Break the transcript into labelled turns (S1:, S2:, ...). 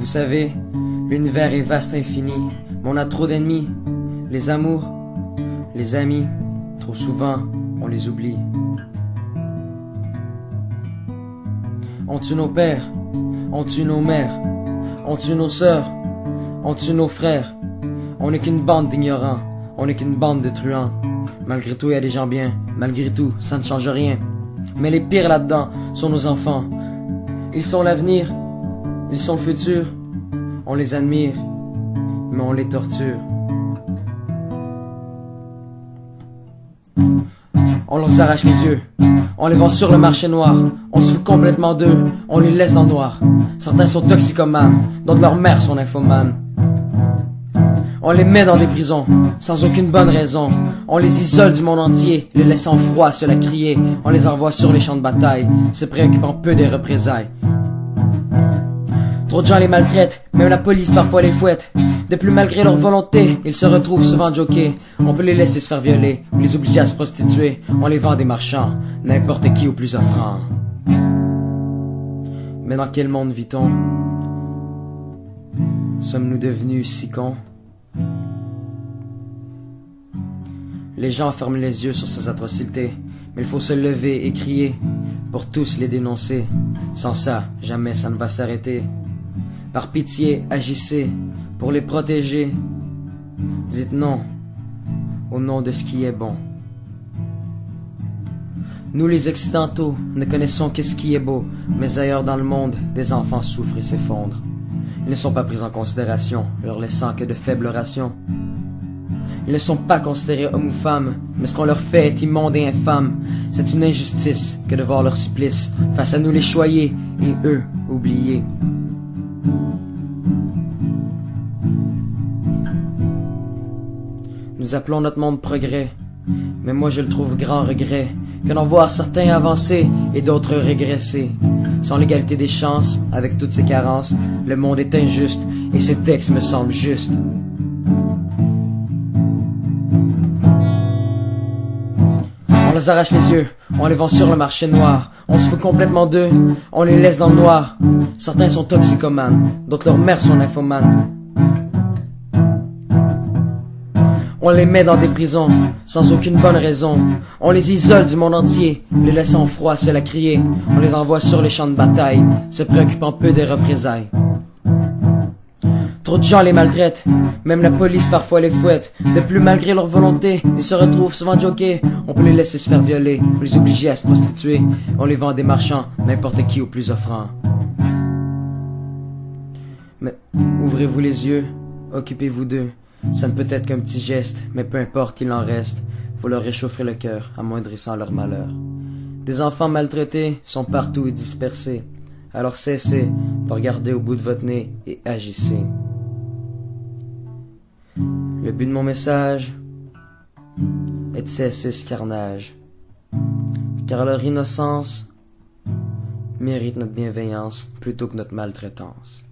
S1: Vous savez, l'univers est vaste infini, mais on a trop d'ennemis. Les amours, les amis, trop souvent, on les oublie. On tue nos pères, on tue nos mères, on tue nos sœurs, on tue nos frères. On n'est qu'une bande d'ignorants, on n'est qu'une bande de truands. Malgré tout, il y a des gens bien, malgré tout, ça ne change rien. Mais les pires là-dedans sont nos enfants. Ils sont l'avenir, ils sont le futur. On les admire, mais on les torture. On leur arrache les yeux, on les vend sur le marché noir. On se fout complètement d'eux, on les laisse dans le noir. Certains sont toxicomanes, d'autres leurs mères sont nymphomanes. On les met dans des prisons, sans aucune bonne raison. On les isole du monde entier, les laisse en froid, se la crier. On les envoie sur les champs de bataille, se préoccupant peu des représailles. Trop de gens les maltraitent, même la police parfois les fouette. De plus malgré leur volonté, ils se retrouvent souvent jokés. On peut les laisser se faire violer, ou les obliger à se prostituer. On les vend à des marchands, n'importe qui au plus offrant. Mais dans quel monde vit-on? Sommes-nous devenus si cons? Les gens ferment les yeux sur ces atrocités, mais il faut se lever et crier pour tous les dénoncer. Sans ça, jamais ça ne va s'arrêter. Par pitié, agissez pour les protéger. Dites non au nom de ce qui est bon. Nous les Occidentaux ne connaissons que ce qui est beau, mais ailleurs dans le monde, des enfants souffrent et s'effondrent. Ils ne sont pas pris en considération, leur laissant que de faibles rations. Ils ne sont pas considérés hommes ou femmes, mais ce qu'on leur fait est immonde et infâme. C'est une injustice que de voir leur supplice face à nous les choyer et eux oubliés. Nous appelons notre monde progrès, mais moi je le trouve grand regret que d'en voir certains avancer et d'autres régresser. Sans l'égalité des chances, avec toutes ses carences, le monde est injuste et ces textes me semblent justes. On les arrache les yeux, on les vend sur le marché noir. On se fout complètement d'eux, on les laisse dans le noir. Certains sont toxicomanes, d'autres leurs mères sont nymphomanes. On les met dans des prisons, sans aucune bonne raison. On les isole du monde entier, les laisse en froid, se la crier. On les envoie sur les champs de bataille, se préoccupant peu des représailles. Trop de gens les maltraitent, même la police parfois les fouette. De plus malgré leur volonté, ils se retrouvent souvent jokés. On peut les laisser se faire violer, ou les obliger à se prostituer. On les vend à des marchands, n'importe qui au plus offrant. Mais ouvrez-vous les yeux, occupez-vous d'eux. Ça ne peut être qu'un petit geste, mais peu importe, il en reste. Vous leur réchaufferez le cœur, amoindrissant leur malheur. Des enfants maltraités sont partout et dispersés. Alors cessez de regarder au bout de votre nez et agissez. Le but de mon message est de cesser ce carnage, car leur innocence mérite notre bienveillance plutôt que notre maltraitance.